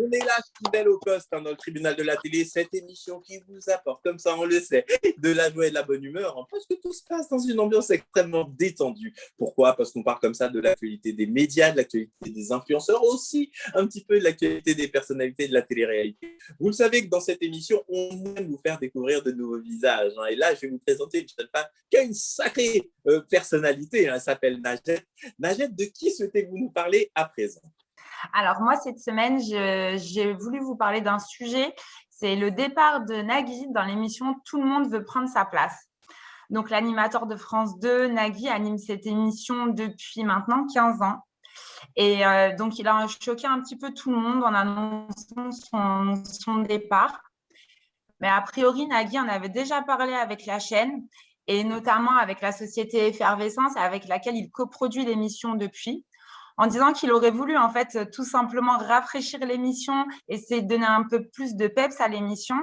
On est là, fidèle au poste, dans le tribunal de la télé, cette émission qui vous apporte, comme ça on le sait, de la joie et de la bonne humeur, parce que tout se passe dans une ambiance extrêmement détendue. Pourquoi? Parce qu'on parle comme ça de l'actualité des médias, de l'actualité des influenceurs, aussi un petit peu de l'actualité des personnalités de la télé-réalité. Vous le savez que dans cette émission, on aime vous faire découvrir de nouveaux visages. Et là, je vais vous présenter une jeune femme qui a une sacrée personnalité. Elle s'appelle Najette. Najette, de qui souhaitez-vous nous parler à présent? Alors moi, cette semaine, j'ai voulu vous parler d'un sujet, c'est le départ de Nagui dans l'émission « Tout le monde veut prendre sa place ». Donc l'animateur de France 2, Nagui, anime cette émission depuis maintenant 15 ans. Et donc, il a choqué un petit peu tout le monde en annonçant son départ. Mais a priori, Nagui en avait déjà parlé avec la chaîne et notamment avec la société Effervescence avec laquelle il coproduit l'émission depuis, en disant qu'il aurait voulu en fait tout simplement rafraîchir l'émission, essayer de donner un peu plus de peps à l'émission.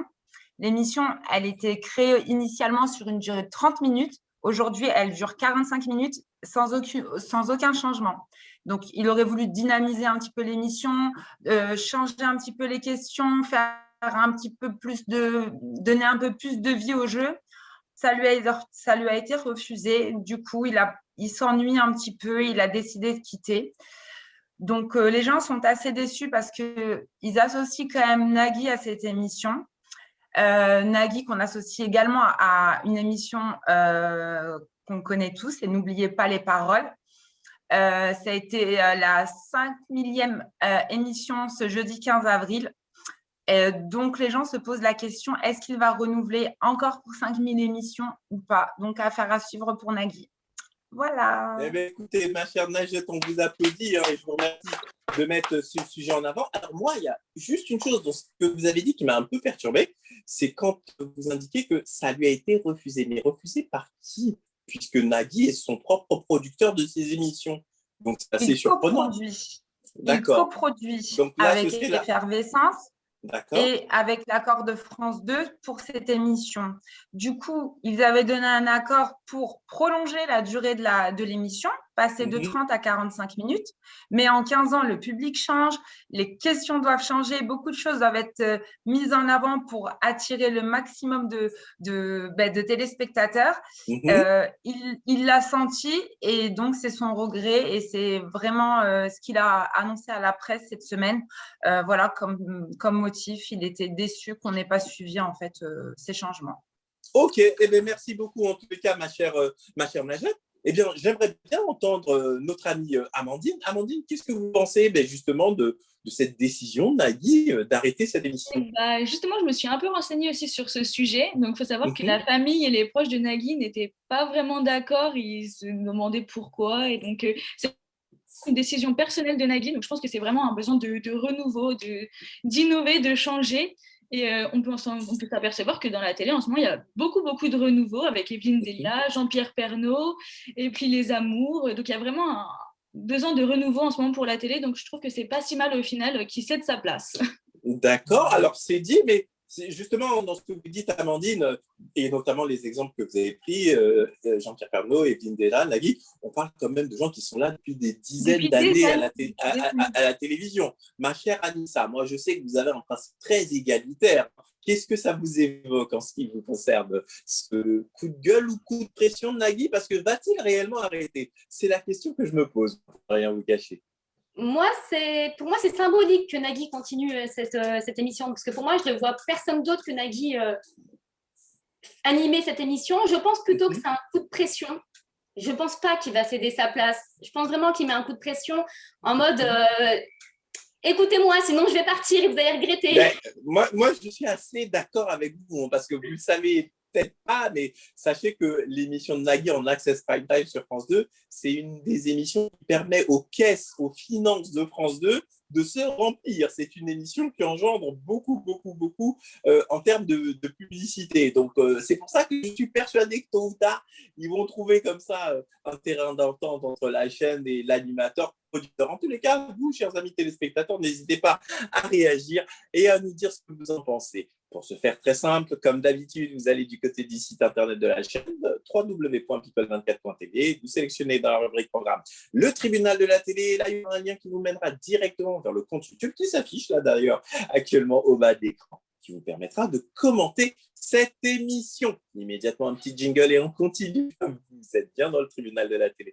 L'émission, elle était créée initialement sur une durée de 30 minutes. Aujourd'hui, elle dure 45 minutes sans aucun changement. Donc, il aurait voulu dynamiser un petit peu l'émission, changer un petit peu les questions, faire un petit peu plus donner un peu plus de vie au jeu. Ça lui a été refusé. Du coup, il s'ennuie un petit peu. Il a décidé de quitter. Donc, les gens sont assez déçus parce qu'ils associent quand même Nagui à cette émission. Nagui qu'on associe également à une émission qu'on connaît tous et n'oubliez pas les paroles. Ça a été la 5000e émission ce jeudi 15 avril. Donc, les gens se posent la question, est-ce qu'il va renouveler encore pour 5000 émissions ou pas? Donc, affaire à suivre pour Nagui. Voilà. Eh bien, écoutez, ma chère Najette, on vous applaudit et je vous remercie de mettre ce sujet en avant. Alors moi, il y a juste une chose dans ce que vous avez dit qui m'a un peu perturbé, c'est quand vous indiquez que ça lui a été refusé. Mais refusé par qui? Puisque Nagui est son propre producteur de ses émissions. Donc, c'est assez surprenant. Il coproduit Donc là, avec Effervescence. Et avec l'accord de France 2 pour cette émission. Du coup, ils avaient donné un accord pour prolonger la durée de l'émission, passer de 30 à 45 minutes. Mais en 15 ans, le public change, les questions doivent changer, beaucoup de choses doivent être mises en avant pour attirer le maximum de téléspectateurs. Il l'a senti et donc c'est son regret et c'est vraiment ce qu'il a annoncé à la presse cette semaine. Voilà, comme motif, il était déçu qu'on n'ait pas suivi en fait ces changements. Ok, eh bien, merci beaucoup en tous les cas, ma chère Najette. Eh bien, j'aimerais bien entendre notre amie Amandine. Amandine, qu'est-ce que vous pensez justement de cette décision de Nagui d'arrêter cette émission? Justement, je me suis un peu renseignée aussi sur ce sujet. Donc, il faut savoir que la famille et les proches de Nagui n'étaient pas vraiment d'accord. Ils se demandaient pourquoi. Et donc, c'est une décision personnelle de Nagui. Donc, je pense que c'est vraiment un besoin de renouveau, d'innover, de changer. Et on peut s'apercevoir que dans la télé, en ce moment, il y a beaucoup de renouveau avec Evelyne Delia, Jean-Pierre Pernaut, et puis Les Amours. Donc, il y a vraiment un besoin de renouveau en ce moment pour la télé. Donc, je trouve que c'est pas si mal au final qu'il cède sa place. D'accord, alors c'est dit, mais c'est justement dans ce que vous dites, Amandine, et notamment les exemples que vous avez pris, Jean-Pierre Pernaut, Evelyne Delia, Nagui, on parle quand même de gens qui sont là depuis des dizaines d'années à la télévision. Ma chère Anissa, moi je sais que vous avez un principe très égalitaire. Qu'est-ce que ça vous évoque en ce qui vous concerne? Ce coup de gueule ou coup de pression de Nagui? Parce que va-t-il réellement arrêter? C'est la question que je me pose, pour ne rien vous cacher. Pour moi, c'est symbolique que Nagui continue cette émission, parce que pour moi, je ne vois personne d'autre que Nagui animer cette émission. Je pense plutôt que c'est un coup de pression. Je ne pense pas qu'il va céder sa place. Je pense vraiment qu'il met un coup de pression en mode écoutez-moi, sinon je vais partir et vous allez regretter. Ben, moi, je suis assez d'accord avec vous, parce que vous le savez peut-être pas, mais sachez que l'émission de Nagui en Access Prime Time sur France 2, c'est une des émissions qui permet aux caisses, aux finances de France 2 de se remplir. C'est une émission qui engendre beaucoup en termes de publicité. Donc, c'est pour ça que je suis persuadé que tôt ou tard, ils vont trouver comme ça un terrain d'entente entre la chaîne et l'animateur producteur. En tous les cas, vous, chers amis téléspectateurs, n'hésitez pas à réagir et à nous dire ce que vous en pensez. Pour ce faire très simple, comme d'habitude, vous allez du côté du site internet de la chaîne www.people24.tv, vous sélectionnez dans la rubrique programme le tribunal de la télé. Là, il y aura un lien qui vous mènera directement directement vers le compte YouTube qui s'affiche là d'ailleurs actuellement au bas de l'écran, qui vous permettra de commenter cette émission. Immédiatement un petit jingle et on continue. Vous êtes bien dans le tribunal de la télé.